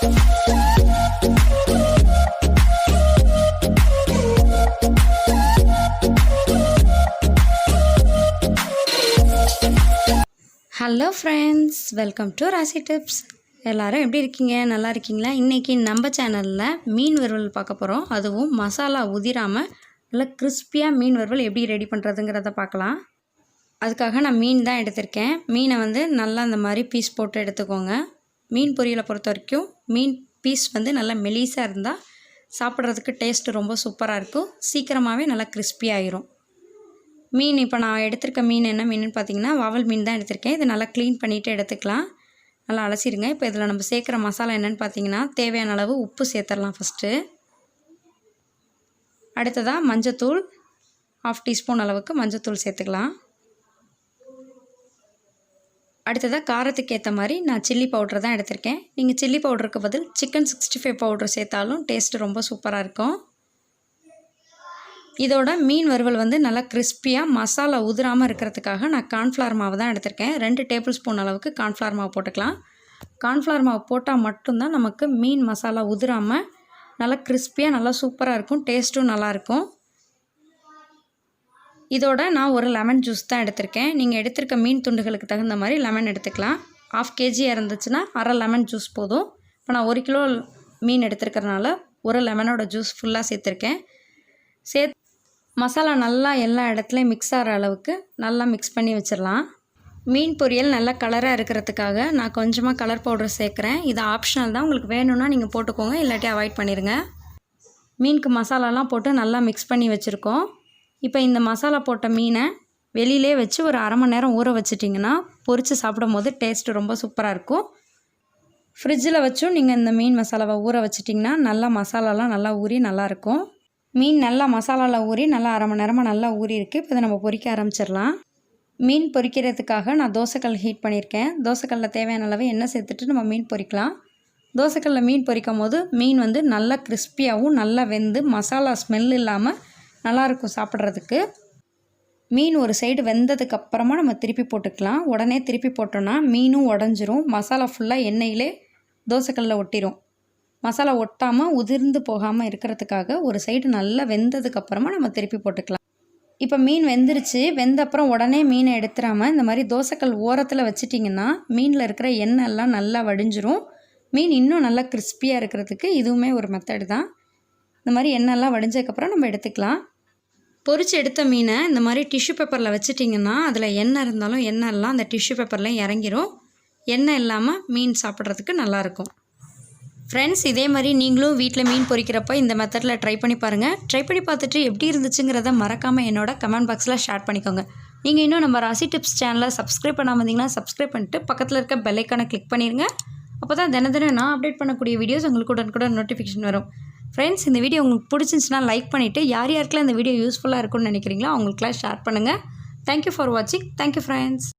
Hello friends, welcome to RasiTips. எல்லோரும் எப்படி இருக்கீங்க? நல்லா இருக்கீங்களா? இன்றைக்கி நம்ம சேனலில் மீன் வறுவல் பார்க்க போகிறோம். அதுவும் மசாலா உதிராமல் நல்லா கிறிஸ்பியாக மீன் வறுவல் எப்படி ரெடி பண்ணுறதுங்கிறத பார்க்கலாம். அதுக்காக நான் மீன் தான் எடுத்திருக்கேன். மீனை நல்லா இந்த மாதிரி பீஸ் போட்டு எடுத்துக்கோங்க. மீன் பொரியலை பொறுத்த வரைக்கும் மீன் பீஸ் நல்லா மெலிசாக இருந்தால் சாப்பிட்றதுக்கு டேஸ்ட்டு ரொம்ப சூப்பராக இருக்கும். சீக்கிரமாகவே நல்லா கிறிஸ்பியாகிரும். மீன் இப்போ நான் எடுத்திருக்க மீன் என்ன மீனுன்னு பார்த்தீங்கன்னா வாவல் மீன் தான் எடுத்திருக்கேன். இதை நல்லா க்ளீன் பண்ணிவிட்டு எடுத்துக்கலாம். நல்லா அலசிடுங்க. இப்போ இதில் நம்ம சேர்க்குற மசாலா என்னென்னு பார்த்தீங்கன்னா தேவையான அளவு உப்பு சேர்த்துடலாம் ஃபஸ்ட்டு. அடுத்ததாக மஞ்சத்தூள் 1/2 டீஸ்பூன் அளவுக்கு மஞ்சத்தூள் சேர்த்துக்கலாம். அடுத்ததாக காரத்துக்கு ஏற்ற மாதிரி நான் சில்லி பவுட்ரு தான் எடுத்திருக்கேன். நீங்கள் சில்லி பவுடருக்கு பதில் சிக்கன் 65 பவுட்ரு சேர்த்தாலும் டேஸ்ட்டு ரொம்ப சூப்பராக இருக்கும். இதோட மீன் வறுவல் நல்லா கிறிஸ்பியாக மசாலா உதிராமல் இருக்கிறதுக்காக நான் கார்ன்ஃப்ளவர் மாவு தான் எடுத்திருக்கேன். 2 டேபிள் ஸ்பூன் அளவுக்கு கார்ன்ஃப்ளவர் மாவு போட்டுக்கலாம். கார்ன்ஃப்ளவர் மாவு போட்டால் மட்டும்தான் நமக்கு மீன் மசாலா உதிராமல் நல்லா கிறிஸ்பியாக நல்லா சூப்பராக இருக்கும். டேஸ்ட்டும் நல்லாயிருக்கும். இதோட நான் ஒரு லெமன் ஜூஸ் தான் எடுத்திருக்கேன். நீங்கள் எடுத்திருக்க மீன் துண்டுகளுக்கு தகுந்த மாதிரி லெமன் எடுத்துக்கலாம். 1/2 kg இருந்துச்சுன்னா அரை லெமன் ஜூஸ் போதும். இப்போ நான் 1 கிலோ மீன் எடுத்துருக்கறனால ஒரு லெமனோட ஜூஸ் ஃபுல்லாக சேர்த்துருக்கேன். மசாலா நல்லா எல்லா இடத்துலையும் மிக்ஸ் ஆகிற அளவுக்கு நல்லா மிக்ஸ் பண்ணி வச்சிடலாம். மீன் பொரியல் நல்லா கலராக இருக்கிறதுக்காக நான் கொஞ்சமாக கலர் பவுடர் சேர்க்குறேன். இது ஆப்ஷனல் தான், உங்களுக்கு வேணும்னா நீங்கள் போட்டுக்கோங்க, இல்லாட்டி அவாய்ட் பண்ணிடுங்க. மீனுக்கு மசாலாலாம் போட்டு நல்லா மிக்ஸ் பண்ணி வச்சுருக்கோம். இப்போ இந்த மசாலா போட்ட மீனை வெளியிலே வச்சு ஒரு அரை மணி நேரம் ஊற வச்சிட்டிங்கன்னா பொரித்து சாப்பிடும் போது டேஸ்ட்டு ரொம்ப சூப்பராக இருக்கும். ஃப்ரிட்ஜில் வச்சும் நீங்கள் இந்த மீன் மசாலாவை ஊற வச்சிட்டிங்கன்னா நல்லா மசாலாலாம் நல்லா ஊறி நல்லாயிருக்கும். மீன் நல்லா மசாலாவில் ஊறி நல்லா அரை மணி நேரமாக நல்லா ஊறி இருக்குது. இப்போ இதை நம்ம பொரிக்க ஆரம்பிச்சிடலாம். மீன் பொரிக்கிறதுக்காக நான் தோசைக்கல் ஹீட் பண்ணியிருக்கேன். தோசைக்கல்லில் தேவையான அளவு எண்ணெய் சேர்த்துட்டு நம்ம மீன் பொரிக்கலாம். தோசைக்கல்லில் மீன் பொரிக்கும் போது மீன் நல்லா கிறிஸ்பியாகவும் நல்லா வெந்து மசாலா ஸ்மெல் இல்லாமல் நல்லாயிருக்கும் சாப்பிட்றதுக்கு. மீன் ஒரு சைடு வெந்ததுக்கப்புறமா நம்ம திருப்பி போட்டுக்கலாம். உடனே திருப்பி போட்டோன்னா மீனும் உடஞ்சிரும். மசாலா ஃபுல்லாக எண்ணெயிலே தோசைக்கல்லில் ஒட்டிடும். மசாலா ஒட்டாமல் உதிர்ந்து போகாமல் இருக்கிறதுக்காக ஒரு சைடு நல்லா வெந்ததுக்கப்புறமா நம்ம திருப்பி போட்டுக்கலாம். இப்போ மீன் வெந்துருச்சு. வெந்த அப்புறம் உடனே மீனை எடுத்துடாமல் இந்த மாதிரி தோசைக்கல் ஓரத்தில் வச்சிட்டிங்கன்னா மீனில் இருக்கிற எண்ணெய் எல்லாம் நல்லா வடிஞ்சிரும். மீன் இன்னும் நல்லா கிறிஸ்பியாக இருக்கிறதுக்கு இதுவுமே ஒரு மெத்தடு தான். இந்த மாதிரி எண்ணெய்லாம் வடிஞ்சதுக்கப்புறம் நம்ம எடுத்துக்கலாம். பொரிச்சு எடுத்த மீனை இந்த மாதிரி டிஷ்யூ பேப்பரில் வச்சிட்டிங்கன்னா அதில் எண்ணெய் இருந்தாலும் எண்ணெய்லாம் அந்த டிஷ்யூ பேப்பரில் இறங்கிரும். எண்ணெய் இல்லாமல் மீன் சாப்பிட்றதுக்கு நல்லாயிருக்கும். ஃப்ரெண்ட்ஸ், இதே மாதிரி நீங்களும் வீட்டில் மீன் பொரிக்கிறப்ப இந்த மெத்தடில் ட்ரை பண்ணி பாருங்கள். ட்ரை பண்ணி பார்த்துட்டு எப்படி இருந்துச்சுங்கிறத மறக்காமல் என்னோட கமெண்ட் பாக்ஸில் ஷேர் பண்ணிக்கோங்க. நீங்கள் இன்னும் நம்ம RasiTips சேனலை சப்ஸ்கிரைப் பண்ணாமல் இருந்தீங்கன்னா சப்ஸ்கிரைப் பண்ணிட்டு பக்கத்தில் இருக்க பெல் ஐக்கானை கிளிக் பண்ணிடுங்க. அப்போ தான் தினம் நான் அப்டேட் பண்ணக்கூடிய வீடியோஸ் உங்களுக்கு உடனுக்குடன் நோட்டிஃபிகேஷன் வரும். ஃப்ரெண்ட்ஸ், இந்த வீடியோ உங்களுக்கு பிடிச்சிருந்துச்சுன்னா லைக் பண்ணிவிட்டு யார் யாருக்கெல்லாம் இந்த வீடியோ யூஸ்ஃபுல்லாக இருக்கும்னு நினைக்கிறீங்களோ அவங்களுக்குலாம் ஷேர் பண்ணுங்கள். தேங்க்யூ ஃபார் வாட்சிங். Thank you friends.